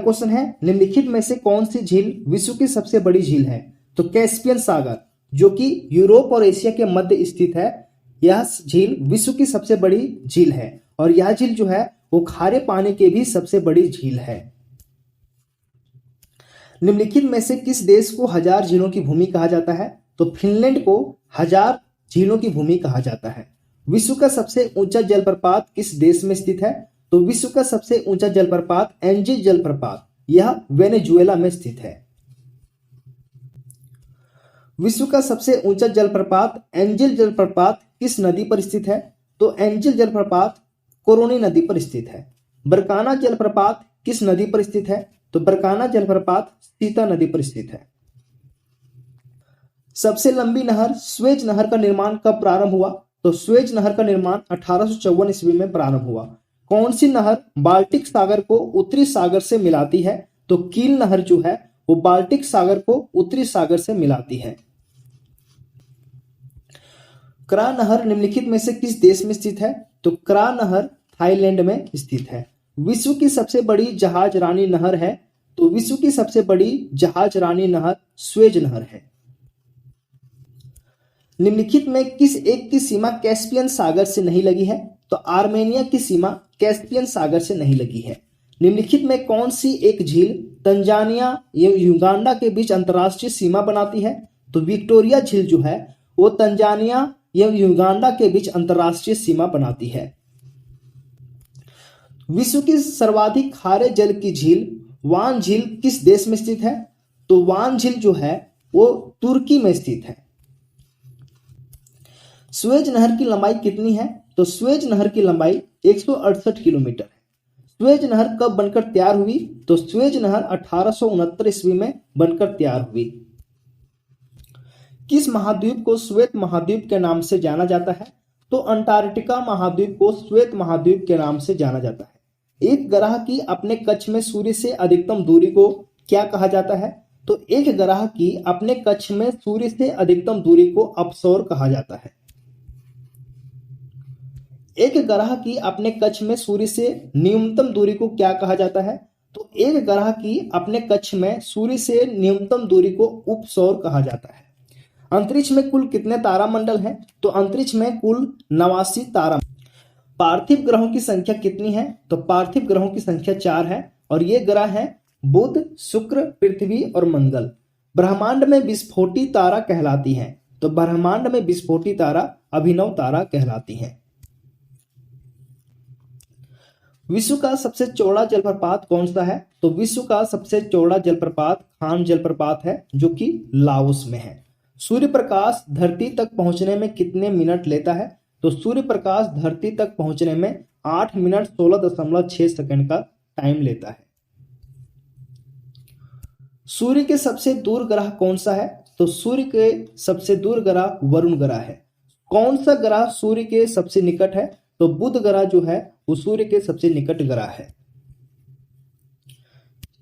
Question है, निम्नलिखित में से कौन सी झील विश्व की सबसे बड़ी झील है? तो कैस्पियन सागर, जो कि यूरोप और एशिया के मध्य स्थित है, यह झील विश्व की सबसे बड़ी झील है और यह झील जो है वो खारे पानी की भी सबसे बड़ी झील है। निम्नलिखित में से किस देश को 1000 झीलों की भूमि कहा जाता है? तो फिनलैंड को 1000 झीलों की भूमि कहा जाता है। विश्व का सबसे ऊंचा जलप्रपात किस देश में स्थित है? तो विश्व का सबसे ऊंचा जलप्रपात एंजिल जलप्रपात, यह वेनेजुएला में स्थित है। विश्व का सबसे ऊंचा जलप्रपात एंजिल जलप्रपात किस नदी पर स्थित है? तो एंजिल जलप्रपात कोरोनी नदी पर स्थित है। बरकाना जलप्रपात किस नदी पर स्थित है? तो बरकाना जलप्रपात सीता नदी पर स्थित है। सबसे लंबी नहर स्वेज नहर का निर्माण कब प्रारंभ हुआ? तो स्वेज नहर का निर्माण 1854 ईस्वी में प्रारंभ हुआ। कौन सी नहर बाल्टिक सागर को उत्तरी सागर से मिलाती है? तो कील नहर जो है वो बाल्टिक सागर को उत्तरी सागर से मिलाती है। क्रा नहर निम्नलिखित में से किस देश में स्थित है? तो क्रा नहर थाईलैंड में स्थित है। विश्व की सबसे बड़ी जहाज रानी नहर है? तो विश्व की सबसे बड़ी जहाज रानी नहर स्वेज नहर है। निम्नलिखित में किस एक की सीमा कैस्पियन सागर से नहीं लगी है? तो आर्मेनिया की सीमा कैस्पियन सागर से नहीं लगी है। निम्नलिखित में कौन सी एक झील तंजानिया एवं युगांडा के बीच अंतरराष्ट्रीय सीमा बनाती है? तो विक्टोरिया झील जो है वो तंजानिया एवं युगांडा के बीच अंतरराष्ट्रीय सीमा बनाती है। विश्व की सर्वाधिक खारे जल की झील वान झील किस देश में स्थित है? तो वान झील जो है वो तुर्की में स्थित है। स्वेज नहर की लंबाई कितनी है? तो स्वेज नहर की लंबाई 168 किलोमीटर है। स्वेज नहर कब बनकर तैयार हुई? तो स्वेज नहर 1869 ईस्वी में बनकर तैयार हुई। किस महाद्वीप को श्वेत महाद्वीप के नाम से जाना जाता है? तो अंटार्कटिका महाद्वीप को श्वेत महाद्वीप के नाम से जाना जाता है। एक ग्रह की अपने कक्ष में सूर्य से अधिकतम दूरी को क्या कहा जाता है? तो एक ग्रह की अपने कक्ष में सूर्य से अधिकतम दूरी को अपसौर कहा जाता है। एक ग्रह की अपने कक्ष में सूर्य से न्यूनतम दूरी को क्या कहा जाता है? तो एक ग्रह की अपने कक्ष में सूर्य से न्यूनतम दूरी को उपसौर कहा जाता है। अंतरिक्ष में कुल कितने तारामंडल हैं? तो अंतरिक्ष में कुल 89 तारा। पार्थिव ग्रहों की संख्या कितनी है? तो पार्थिव ग्रहों की संख्या 4 है और ये ग्रह हैं बुध, शुक्र, पृथ्वी और मंगल। ब्रह्मांड में विस्फोटी तारा कहलाती हैं। तो ब्रह्मांड में विस्फोटी तारा अभिनव तारा कहलाती हैं। विश्व का सबसे चौड़ा जलप्रपात कौन सा है? तो विश्व का सबसे चौड़ा जलप्रपात खान जलप्रपात है, जो कि लाओस में है। सूर्य प्रकाश धरती तक पहुंचने में कितने मिनट लेता है? तो सूर्य प्रकाश धरती तक पहुंचने में 8 मिनट 16.6 सेकंड का टाइम लेता है। सूर्य के सबसे दूर ग्रह कौन सा है? तो सूर्य के सबसे दूर ग्रह वरुण ग्रह है। कौन सा ग्रह सूर्य के सबसे निकट है? तो बुध ग्रह जो है वो सूर्य के सबसे निकट ग्रह है।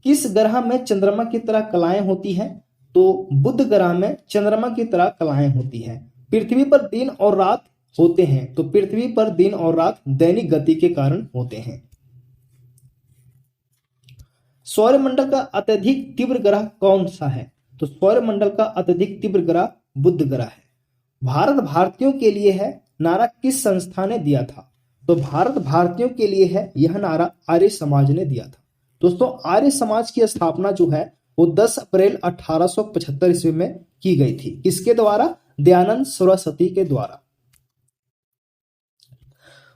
किस ग्रह में चंद्रमा की तरह कलाएं होती हैं? तो बुध ग्रह में चंद्रमा की तरह कलाएं होती हैं। पृथ्वी पर दिन और रात होते हैं। तो पृथ्वी पर दिन और रात दैनिक गति के कारण होते हैं। सौरमंडल का अत्यधिक तीव्र ग्रह कौन सा है? तो सौरमंडल का अत्यधिक तीव्र ग्रह बुध ग्रह है। भारत भारतीयों के लिए है नारा किस संस्था ने दिया था? तो भारत भारतीयों के लिए है यह नारा आर्य समाज ने दिया था। दोस्तों, आर्य समाज की स्थापना जो है वो 10 अप्रैल 1875 ईस्वी में की गई थी। किसके द्वारा? दयानंद सरस्वती के द्वारा।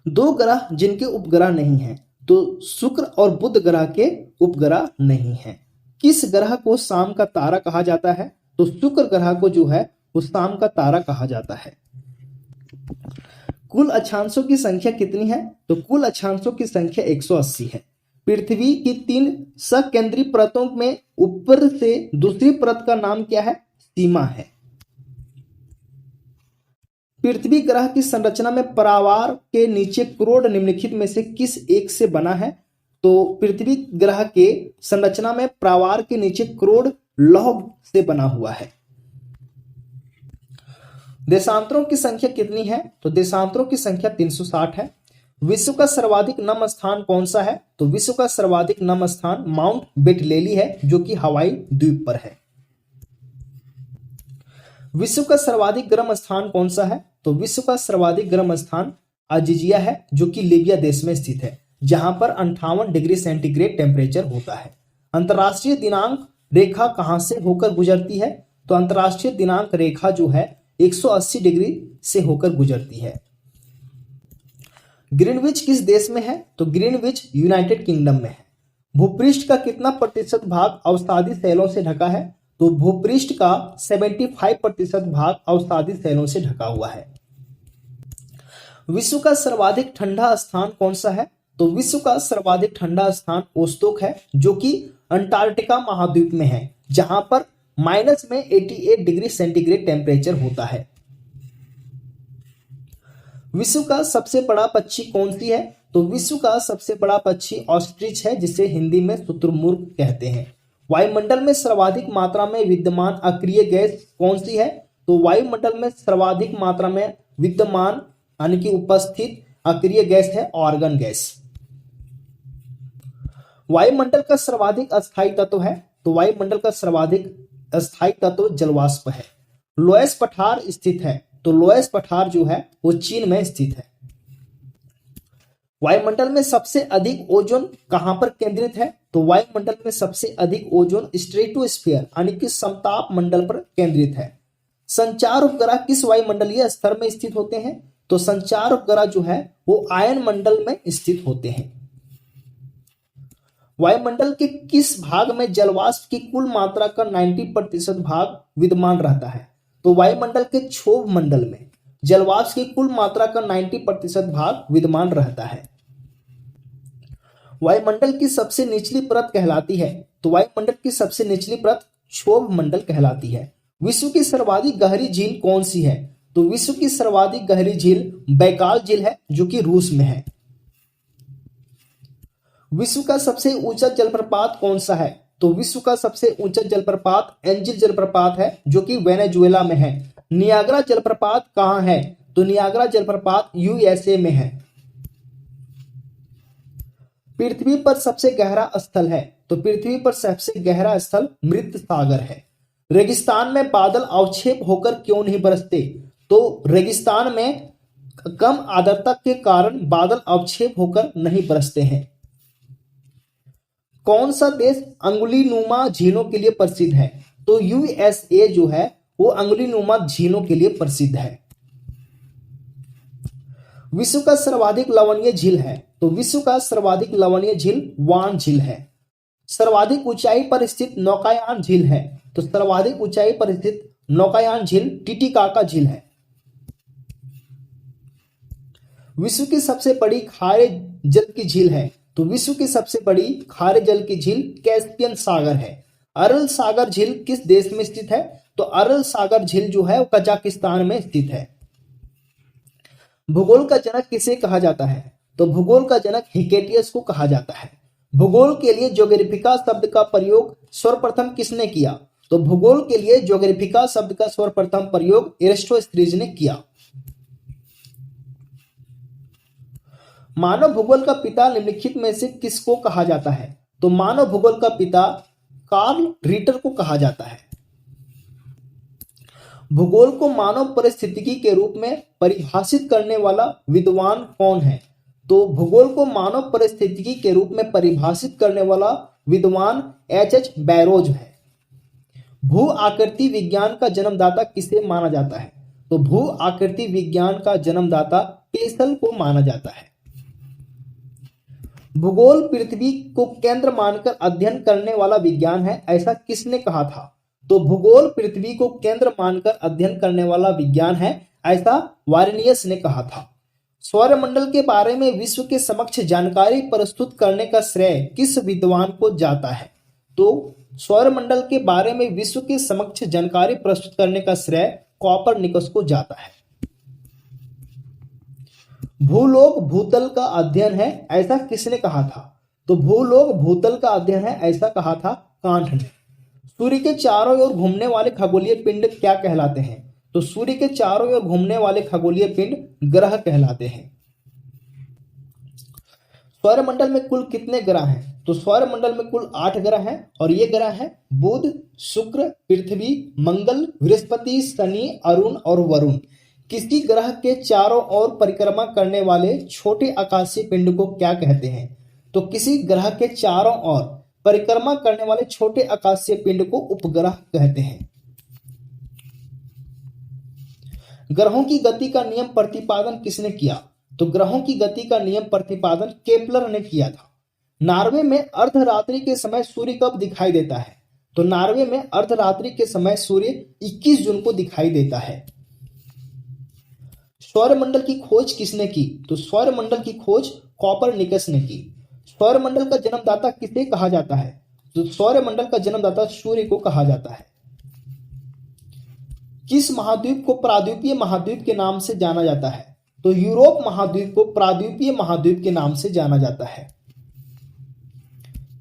दो ग्रह जिनके उपग्रह नहीं हैं, तो शुक्र और बुध ग्रह के उपग्रह नहीं हैं। किस ग्रह को शाम का तारा कहा जाता है? तो शुक्र ग्रह को जो है वो शाम का तारा कहा जाता है। कुल अक्षांशों की संख्या कितनी है? तो कुल अक्षांशों की संख्या 180 है। पृथ्वी की 3 सकेंद्रीय परतों में ऊपर से दूसरी परत का नाम क्या है? सीमा है। पृथ्वी ग्रह की संरचना में परावार के नीचे क्रोड निम्नलिखित में से किस एक से बना है? तो पृथ्वी ग्रह के संरचना में परावार के नीचे क्रोड लौह से बना हुआ है। देशांतरों की संख्या कितनी है? तो देशांतरों की संख्या 360 है। विश्व का सर्वाधिक नम स्थान कौन सा है? तो विश्व का सर्वाधिक नम स्थान माउंट बेटलेली है, जो कि हवाई द्वीप पर है। विश्व का सर्वाधिक गर्म स्थान कौन सा है? तो विश्व का सर्वाधिक गर्म स्थान अजीजिया है, जो कि लीबिया देश में स्थित है, जहां पर 58 डिग्री सेंटीग्रेड टेम्परेचर होता है। अंतर्राष्ट्रीय दिनांक रेखा कहां से होकर गुजरती है? तो अंतर्राष्ट्रीय दिनांक रेखा जो है 180 डिग्री से होकर गुजरती है। ग्रीनविच किस देश में है? तो ग्रीनविच यूनाइटेड किंगडम में है। भूपृष्ठ का कितना प्रतिशत भाग अवसादी शैलों से ढका है? तो भूपृष्ठ का 75% भाग अवसादी शैलों से ढका हुआ है। विश्व का सर्वाधिक ठंडा स्थान कौन सा है? तो विश्व का सर्वाधिक ठंडा स्थान ओस्टोक है, जो कि अंटार्कटिका महाद्वीप में है, जहां पर माइनस में 88 डिग्री सेंटीग्रेड टेम्परेचर होता है। विश्व का सबसे बड़ा पक्षी कौन सी है? तो विश्व का सबसे बड़ा पक्षी ऑस्ट्रिच है, जिसे हिंदी में शुतुरमुर्ग कहते हैं। वायुमंडल में सर्वाधिक मात्रा में विद्यमान अक्रिय गैस कौन सी है? तो वायुमंडल में सर्वाधिक मात्रा में विद्यमान यानी कि उपस्थित अक्रिय गैस है आर्गन गैस। वायुमंडल का सर्वाधिक अस्थायी तत्व है? तो वायुमंडल का सर्वाधिक अस्थायी तत्व जलवाष्प है। लोएस पठार स्थित है? तो लोएस पठार जो है वो चीन में स्थित है। वायुमंडल में सबसे अधिक ओजोन कहां पर केंद्रित है? तो वायुमंडल में सबसे अधिक ओजोन स्ट्रेटोस्फीयर यानी कि समताप मंडल पर केंद्रित है। संचार उपग्रह किस वायुमंडलीय स्तर में स्थित होते हैं? तो संचार उपग्रह जो है वो आयन मंडल में स्थित होते हैं। वायुमंडल के किस भाग में जलवाष्प की कुल मात्रा का 90% भाग विद्यमान रहता है? तो वायुमंडल के क्षोभ मंडल में जलवाष्प की कुल मात्रा का 90% भाग विद्यमान रहता है। वायुमंडल की सबसे निचली परत कहलाती है? तो वायुमंडल की सबसे निचली परत क्षोभ मंडल कहलाती है। विश्व की सर्वाधिक गहरी झील कौन सी है? तो विश्व की सर्वाधिक गहरी झील बैकाल झील है, जो कि रूस में है। विश्व का सबसे ऊंचा जलप्रपात कौन सा है? तो विश्व का सबसे ऊंचा जलप्रपात एंजिल जलप्रपात है, जो कि वेनेजुएला में है। नियाग्रा जलप्रपात कहां है? तो नियाग्रा जलप्रपात यूएसए में है। पृथ्वी पर सबसे गहरा स्थल है? तो पृथ्वी पर सबसे गहरा स्थल मृत सागर है। रेगिस्तान में बादल अवक्षेप होकर क्यों नहीं बरसते? तो रेगिस्तान में कम आर्द्रता के कारण बादल अवक्षेप होकर नहीं बरसते हैं। कौन सा देश अंगुलीनुमा झीलों के लिए प्रसिद्ध है? तो यूएसए जो है वो अंगुलीनुमा झीलों के लिए प्रसिद्ध है। विश्व का सर्वाधिक लवणीय झील है? तो विश्व का सर्वाधिक लवणीय झील वान झील है। सर्वाधिक ऊंचाई पर स्थित नौकायान झील है? तो सर्वाधिक ऊंचाई पर स्थित नौकायान झील टिटिकाका झील है। विश्व की सबसे बड़ी खारे जल की झील है? तो विश्व की सबसे बड़ी खारे जल की झील कैस्पियन सागर है। अरल सागर झील किस देश में स्थित है? तो अरल सागर झील जो है वो कजाकिस्तान में स्थित है। भूगोल का जनक किसे कहा जाता है? तो भूगोल का जनक हिकेटियस को कहा जाता है। भूगोल के लिए ज्योग्राफिका शब्द का प्रयोग सर्वप्रथम किसने किया? तो भूगोल के लिए ज्योग्राफिका शब्द का सर्वप्रथम प्रयोग एरिस्टोस्थनीज ने किया। मानव भूगोल का पिता निम्नलिखित में से किसको कहा जाता है? तो मानव भूगोल का पिता कार्ल रिटर को कहा जाता है। भूगोल को मानव परिस्थितिकी के रूप में परिभाषित करने वाला विद्वान कौन है? तो भूगोल को मानव परिस्थितिकी के रूप में परिभाषित करने वाला विद्वान एच बैरोज है। भू आकृति विज्ञान का जन्मदाता किसे माना जाता है? तो भू आकृति विज्ञान का जन्मदाता पेसल को माना जाता है। भूगोल पृथ्वी को केंद्र मानकर अध्ययन करने वाला विज्ञान है, ऐसा किसने कहा था? तो भूगोल पृथ्वी को केंद्र मानकर अध्ययन करने वाला विज्ञान है, ऐसा वारेनियस ने कहा था। सौरमंडल के बारे में विश्व के समक्ष जानकारी प्रस्तुत करने का श्रेय किस विद्वान को जाता है? तो सौरमंडल के बारे में विश्व के समक्ष जानकारी प्रस्तुत करने का श्रेय कॉपरनिकस को जाता है। भूलोक भूतल का अध्ययन है, ऐसा किसने कहा था? तो भूलोक भूतल का अध्ययन है, ऐसा कहा था कांट ने। सूर्य के चारों ओर घूमने वाले खगोलीय पिंड क्या कहलाते हैं? तो सूर्य के चारों ओर घूमने वाले खगोलीय पिंड ग्रह कहलाते हैं। सौरमंडल में कुल कितने ग्रह हैं? तो सौरमंडल में कुल 8 ग्रह हैं और ये ग्रह हैं बुध, शुक्र, पृथ्वी, मंगल, बृहस्पति, शनि, अरुण और वरुण। किसी ग्रह के चारों ओर परिक्रमा करने वाले छोटे आकाशीय पिंड को क्या कहते हैं? तो किसी ग्रह के चारों ओर परिक्रमा करने वाले छोटे आकाशीय पिंड को उपग्रह कहते हैं। ग्रहों की गति का नियम प्रतिपादन किसने किया? तो ग्रहों की गति का नियम प्रतिपादन केपलर ने किया था। नॉर्वे में अर्धरात्रि के समय सूर्य कब दिखाई देता है? तो नॉर्वे में अर्धरात्रि के समय सूर्य 21 जून को दिखाई देता है। सौरमंडल की खोज किसने की? तो सौरमंडल की खोज कोपरनिकस ने की। सौरमंडल का जन्मदाता किसे कहा जाता है? तो सौरमंडल का जन्मदाता सूर्य को कहा जाता है। किस महाद्वीप को प्राद्वीपीय महाद्वीप के नाम से जाना जाता है? तो यूरोप महाद्वीप को प्राद्वीपीय महाद्वीप के नाम से जाना जाता है।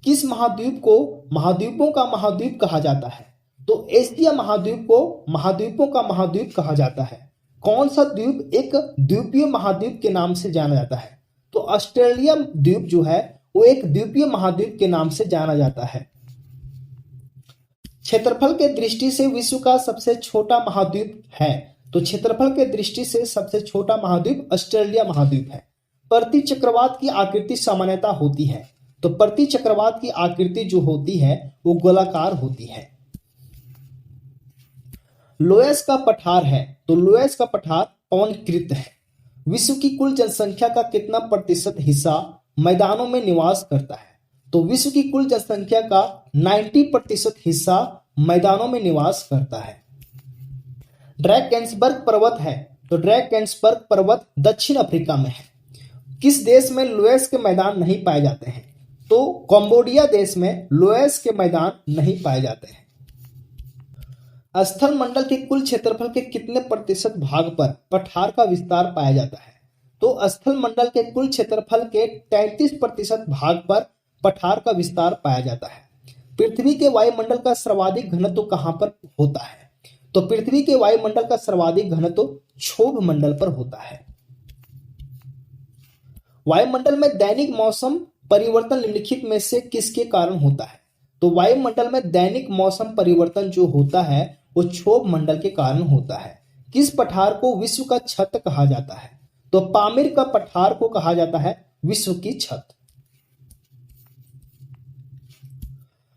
किस महाद्वीप को महाद्वीपों का महाद्वीप कहा जाता है? तो एशिया महाद्वीप को महाद्वीपों का महाद्वीप कहा जाता है। कौन सा द्वीप एक द्वीपीय महाद्वीप के नाम से जाना जाता है? तो ऑस्ट्रेलिया द्वीप जो है वो एक द्वीपीय महाद्वीप के नाम से जाना जाता है। क्षेत्रफल के दृष्टि से विश्व का सबसे छोटा महाद्वीप है? तो क्षेत्रफल के दृष्टि से सबसे छोटा महाद्वीप ऑस्ट्रेलिया महाद्वीप है। प्रति चक्रवात की आकृति सामान्यता होती है? तो प्रति चक्रवात की आकृति जो होती है वो गोलाकार होती है। लोयस का पठार है? तो लोयस का पठार पवनकृत है। विश्व की कुल जनसंख्या का कितना प्रतिशत हिस्सा मैदानों में निवास करता है? तो विश्व की कुल जनसंख्या का 90% हिस्सा मैदानों में निवास करता है। ड्रैकेंसबर्ग पर्वत है? तो ड्रैकेंसबर्ग पर्वत दक्षिण अफ्रीका में है। किस देश में लोयस के मैदान नहीं पाए जाते हैं? तो कंबोडिया देश में लोयस के मैदान नहीं पाए जाते हैं। स्थल मंडल के कुल क्षेत्रफल के कितने प्रतिशत भाग पर पठार का विस्तार पाया जाता है? तो स्थल मंडल के कुल क्षेत्रफल के 33% भाग पर पठार का विस्तार पाया जाता है। पृथ्वी के वायुमंडल का सर्वाधिक घनत्व कहां पर होता है? तो पृथ्वी के वायुमंडल का सर्वाधिक घनत्व क्षोभ मंडल पर होता है। वायुमंडल में दैनिक मौसम परिवर्तन निम्नलिखित में से किसके कारण होता है? तो वायुमंडल में दैनिक मौसम परिवर्तन जो होता है वो क्षोभ मंडल के कारण होता है। किस पठार को विश्व का छत कहा जाता है? तो पामीर का पठार को कहा जाता है विश्व की छत।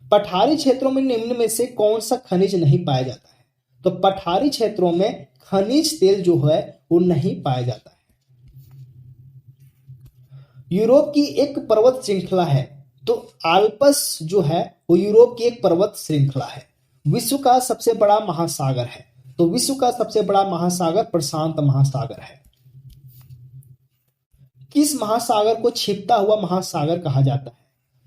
पठारी क्षेत्रों में निम्न में से कौन सा खनिज नहीं पाया जाता है? तो पठारी क्षेत्रों में खनिज तेल जो है वो नहीं पाया जाता है। यूरोप की एक पर्वत श्रृंखला है? तो आल्प्स जो है वो यूरोप की एक पर्वत श्रृंखला है। विश्व का सबसे बड़ा महासागर है? तो विश्व का सबसे बड़ा महासागर प्रशांत महासागर है। किस महासागर को छिपता हुआ महासागर कहा जाता है?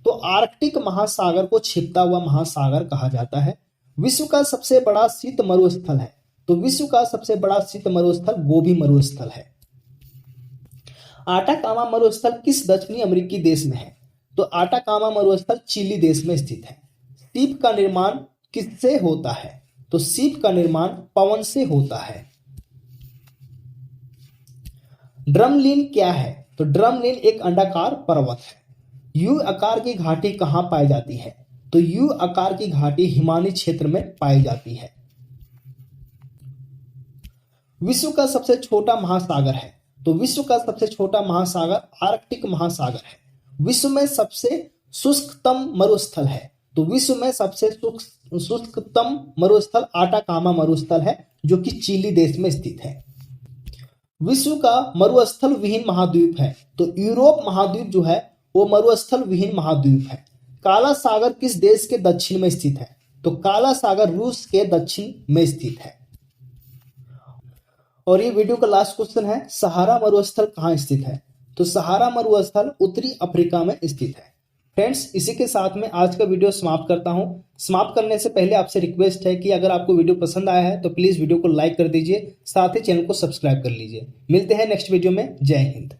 तो आर्कटिक महासागर को छिपता हुआ महासागर कहा जाता है। विश्व का सबसे बड़ा शीत मरुस्थल है? तो विश्व का सबसे बड़ा शीत मरुस्थल गोबी मरुस्थल है। आटाकामा मरुस्थल किस दक्षिणी अमेरिकी देश में है? तो आटाकामा मरुस्थल चिली देश में स्थित है। सीप का निर्माण किससे होता है? तो सीप का निर्माण पवन से होता है। ड्रमलिन क्या है? तो ड्रमलिन एक अंडाकार पर्वत है। यू आकार की घाटी कहां पाई जाती है? तो यू आकार की घाटी हिमालय क्षेत्र में पाई जाती है। विश्व का सबसे छोटा महासागर है? तो विश्व का सबसे छोटा महासागर आर्कटिक महासागर है। विश्व में सबसे शुष्कतम मरुस्थल है? तो विश्व में सबसे शुष्कतम मरुस्थल आटाकामा मरुस्थल है जो कि चिली देश में स्थित है। विश्व का मरुस्थल विहीन महाद्वीप है? तो यूरोप महाद्वीप जो है वो मरुस्थल विहीन महाद्वीप है। काला सागर किस देश के दक्षिण में स्थित है? तो काला सागर रूस के दक्षिण में स्थित है। और ये वीडियो का लास्ट क्वेश्चन है, सहारा मरुस्थल कहाँ स्थित है? तो सहारा मरुस्थल उत्तरी अफ्रीका में स्थित है। फ्रेंड्स, इसी के साथ में आज का वीडियो समाप्त करता हूं। समाप्त करने से पहले आपसे रिक्वेस्ट है कि अगर आपको वीडियो पसंद आया है तो प्लीज वीडियो को लाइक कर दीजिए, साथ ही चैनल को सब्सक्राइब कर लीजिए। मिलते हैं नेक्स्ट वीडियो में। जय हिंद।